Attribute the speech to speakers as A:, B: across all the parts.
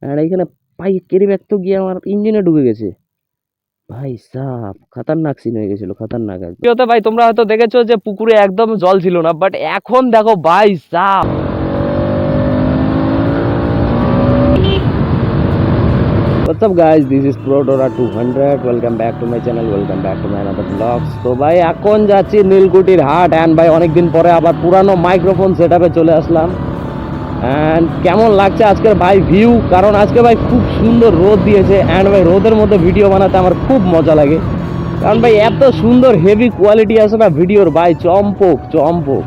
A: আর এইখানে carry bag তো গিয়ে আমার ইঞ্জিনে ঢুকে গেছে। ভাই সাব খাতারনাক সিন হয়ে গেছিল, খাতারনাক একদম। ভিডিওতে ভাই তোমরা হয়তো দেখেছো যে পুকুরে একদম জল ছিল না, বাট এখন দেখো ভাই sub. What's up guys, this is Prodora 200. Welcome back to my channel, welcome back to my another vlogs. তো ভাই এখন যাচ্ছি নীলকুঠির হাট এন্ড ভাই অনেকদিন পরে আবার পুরানো মাইক্রোফোন সেটআপে চলে আসলাম। এন্ড কেমন লাগছে আজকের ভাই ভিউ, কারণ আজকে ভাই খুব সুন্দর রোদ দিয়েছে এন্ড ভাই রোদের মধ্যে ভিডিও বানাতে আমার খুব মজা লাগে, কারণ ভাই এত সুন্দর হেভি কোয়ালিটি আছে না ভিডিওর, ভাই চম্পক চম্পক।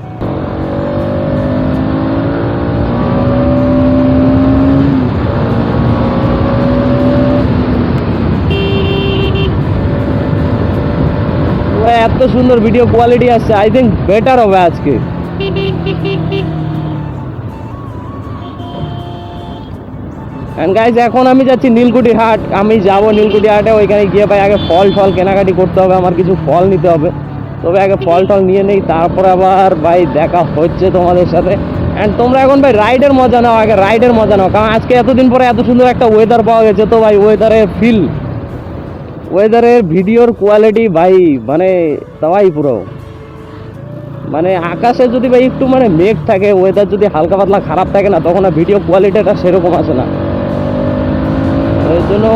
A: এত সুন্দর ভিডিও কোয়ালিটি আসছে, আই থিঙ্ক বেটার হবে আজকে। এন্ড গাইজ এখন আমি যাচ্ছি নীলকুঠি হাট, আমি যাব নীলকুঠি হাটে, ওইখানে গিয়ে ভাই আগে ফল টল কেনাকাটি করতে হবে, আমার কিছু ফল নিতে হবে। তবে আগে ফল টল নিয়ে নেই, তারপরে আবার ভাই দেখা হচ্ছে তোমাদের সাথে। অ্যান্ড তোমরা এখন ভাই রাইডের মজা নাও, আগে রাইডের মজা নাও, কারণ আজকে এতদিন পরে এত সুন্দর একটা ওয়েদার পাওয়া গেছে। তো ভাই ওয়েদারের ফিল, ওয়েদারের ভিডিওর কোয়ালিটি ভাই মানে তাই পুরো, মানে আকাশে যদি ভাই একটু মানে মেঘ থাকে, ওয়েদার যদি হালকা পাতলা খারাপ থাকে না, তখন আর ভিডিও কোয়ালিটিটা সেরকম আসে না। ওই জন্য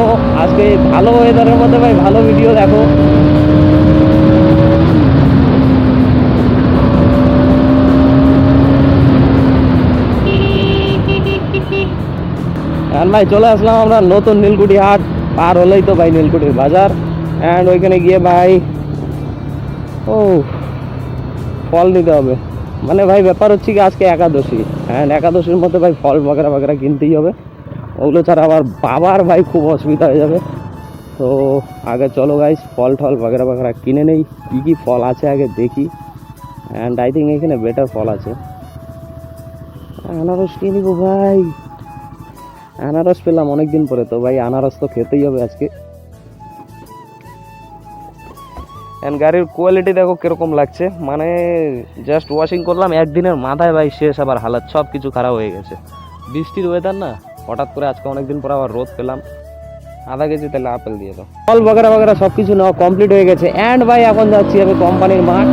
A: আজকে ভালো ওয়েদারের মধ্যে ভাই ভালো ভিডিও দেখো। আর ভাই চলে আসলাম আমরা নতুন নীলকুঠি হাট, পার হলেই তো ভাই নীলকুঠির বাজার। অ্যান্ড ওইখানে গিয়ে ভাই ও ফল নিতে হবে, মানে ভাই ব্যাপার হচ্ছে কি আজকে একাদশী, অ্যান্ড একাদশীর মধ্যে ভাই ফল বাগেরা বাগেরা কিনতেই হবে, ওগুলো ছাড়া আবার বাবার ভাই খুব অসুবিধা হয়ে যাবে। তো আগে চলো গাইস ফল টল বাগেরা বাগেরা কিনে নেই, কী কী ফল আছে আগে দেখি। অ্যান্ড আই থিঙ্ক এখানে বেটার ফল আছে। আনারস কিনে নিবো ভাই, আনারস পেলাম অনেকদিন পরে, তো ভাই আনারস তো খেতেই হবে আজকে। এন্ড গাড়ির কোয়ালিটি দেখো কিরকম লাগছে, মানে জাস্ট ওয়াশিং করলাম একদিনের মাথায় ভাই শেষ, আবার হালাত সব কিছু খারাপ হয়ে গেছে। বৃষ্টির ওয়েদার না, হঠাৎ করে আজকে অনেকদিন পর আবার রোদ পেলাম। আধা কেজি তাহলে আপেল দিয়ে দাও। ফল বগেরা বগেরা সব কিছু নেওয়া কমপ্লিট হয়ে গেছে। অ্যান্ড ভাই এখন যাচ্ছি আমি কোম্পানির মাঠ।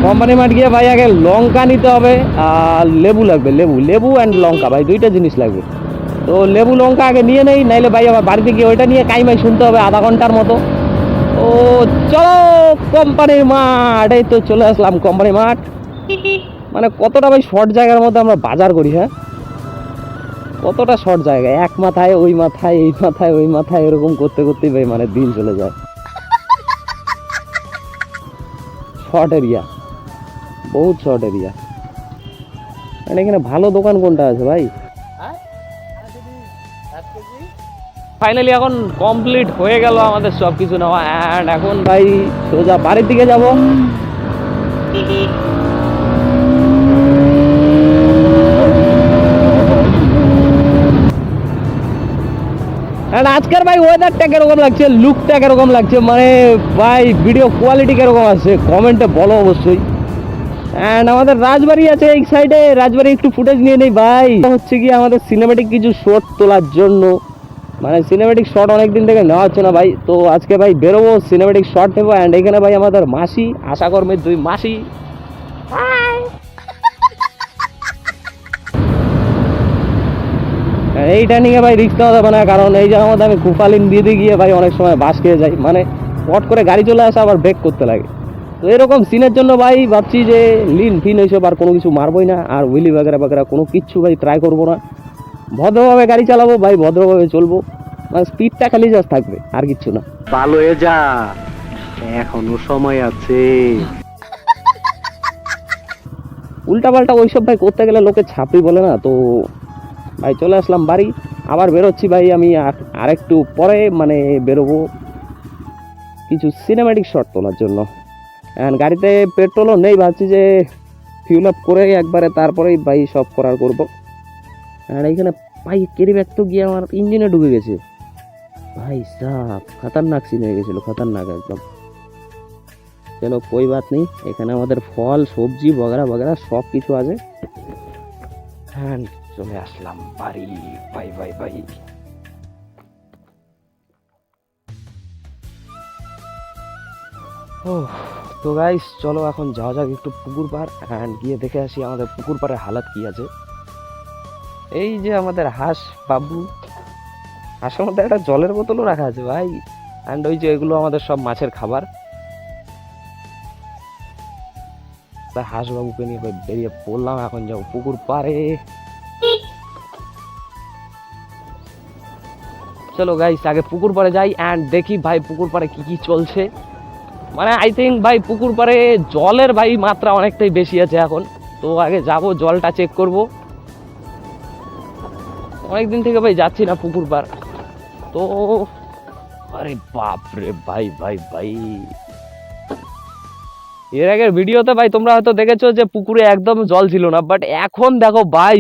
A: কোম্পানি মাঠ গিয়ে ভাই আগে লঙ্কা নিতে হবে আর লেবু লাগবে, লেবু লেবু অ্যান্ড লঙ্কা ভাই দুইটা জিনিস লাগবে। তো লেবু লঙ্কা আগে নিয়ে নেই, নাইলে ভাই আবার বাড়িতে গিয়ে ওইটা নিয়ে কাইমাই শুনতে হবে আধা ঘন্টার মতো। ও চলো কোম্পানির মাঠ, এই তো চলে আসলাম কোম্পানি মাঠ। মানে কতটা ভাই শর্ট জায়গার মধ্যে আমরা বাজার করি, হ্যাঁ কতটা শর্ট জায়গা, এক মাথায় ওই মাথায় এই মাথায় ওই মাথায় এরকম করতে করতেই ভাই মানে দিন চলে যায়। শর্ট এরিয়া, বহুত শর্ট এরিয়া। মানে এখানে ভালো দোকান কোনটা আছে ভাই? ফাইনালি এখন কমপ্লিট হয়ে গেল আমাদের সব কিছু নেওয়া, অ্যান্ড এখন ভাই সোজা বাড়ির দিকে যাব। অ্যান্ড আজকের ভাই ওয়েদারটা কিরকম লাগছে, লুকটা কিরকম লাগছে, মানে ভাই ভিডিও কোয়ালিটি কিরকম আছে কমেন্টে বলো অবশ্যই। অ্যান্ড আমাদের রাজবাড়ি আছে এই সাইডে, রাজবাড়ি একটু ফুটেজ নিয়ে নেই ভাই, হচ্ছে কি আমাদের সিনেমেটিক কিছু শট তোলার জন্য, মানে সিনেমেটিক শট অনেকদিন থেকে নেওয়া হচ্ছে না ভাই। তো আজকে ভাই বেরোবো, সিনেমেটিক শট নেবো। অ্যান্ড এখানে ভাই আমাদের মাসি, আশাকর্মের দুই মাসি, এইটা নিয়ে ভাই রিস্ক নেওয়া যাবে না, কারণ এই জায়গার মধ্যে আমি কুফালিন দিয়ে গিয়ে ভাই অনেক সময় বাস খেয়ে যাই, মানে পট করে গাড়ি চলে আসে আবার ব্রেক করতে লাগে। তো এরকম সিনের জন্য ভাই ভাবছি যে লিন ফিন এইসব আর কোনো কিছু মারবই না, আর হুইলি বাগেরা বাগেরা কোনো কিচ্ছু ভাই ট্রাই করবো না, ভদ্রভাবে গাড়ি চালাবো ভাই, ভদ্রভাবে চলবো, মানে স্পিডটা খালি জাস্ট থাকবে আর কিচ্ছু না।
B: ভালো হয়ে যা, এখনো সময় আছে।
A: উল্টাপাল্টা ওইসব ভাই করতে গেলে লোকে ছাপড়ি বলে না। তো ভাই চলে আসলাম বাড়ি, আবার বেরোচ্ছি ভাই আমি আর একটু পরে, মানে বেরোবো কিছু সিনেম্যাটিক শট তোলার জন্য। অ্যান্ড গাড়িতে পেট্রোলও নেই, ভাবছি যে ফিউল আপ করে একবারে তারপরেই ভাই সব করার করবো। আর এইখানে ভাই ক্যারি ব্যাগ তো গিয়ে আমার ইঞ্জিনে ঢুকে গেছে, ভাই সাব খাতারনাক সিন হয়ে গেছিলো, খাতারনাক একদম। চলো कोई बात नहीं, এখানে আমাদের ফল সবজি বগেরা বগেরা সব কিছু আছে। হ্যাঁ চলে আসলাম বাড়ি। Bye bye bye. ও তো গাইস চলো এখন যাওয়া যাক একটু পুকুর পাড় অ্যান্ড গিয়ে দেখে আসি আমাদের পুকুর পাড়ের হালাত কি আছে। এই যে আমাদের হাঁস বাবু, হাঁসের মধ্যে একটা জলের বোতলও রাখা আছে ভাই। অ্যান্ড ওই যে এগুলো আমাদের সব মাছের খাবার। তা হাঁস বাবুকে নিয়ে বেরিয়ে পড়লাম, এখন যাবো পুকুর পাড়ে। চলো গাইস আগে পুকুর পাড়ে যাই অ্যান্ড দেখি ভাই পুকুর পাড়ে কি কি চলছে। মানে আই থিঙ্ক ভাই পুকুর পাড়ে জলের ভাই মাত্রা অনেকটাই বেশি আছে এখন। তো আগে যাব জলটা চেক করব। অনেকদিন থেকে ভাই যাচ্ছি না পুকুর পাড় তো। আরে বাপ রে ভাই ভাই ভাই, এর আগের ভিডিওতে ভাই তোমরা হয়তো দেখেছো যে পুকুরে একদম জল ছিল না, বাট এখন দেখো ভাই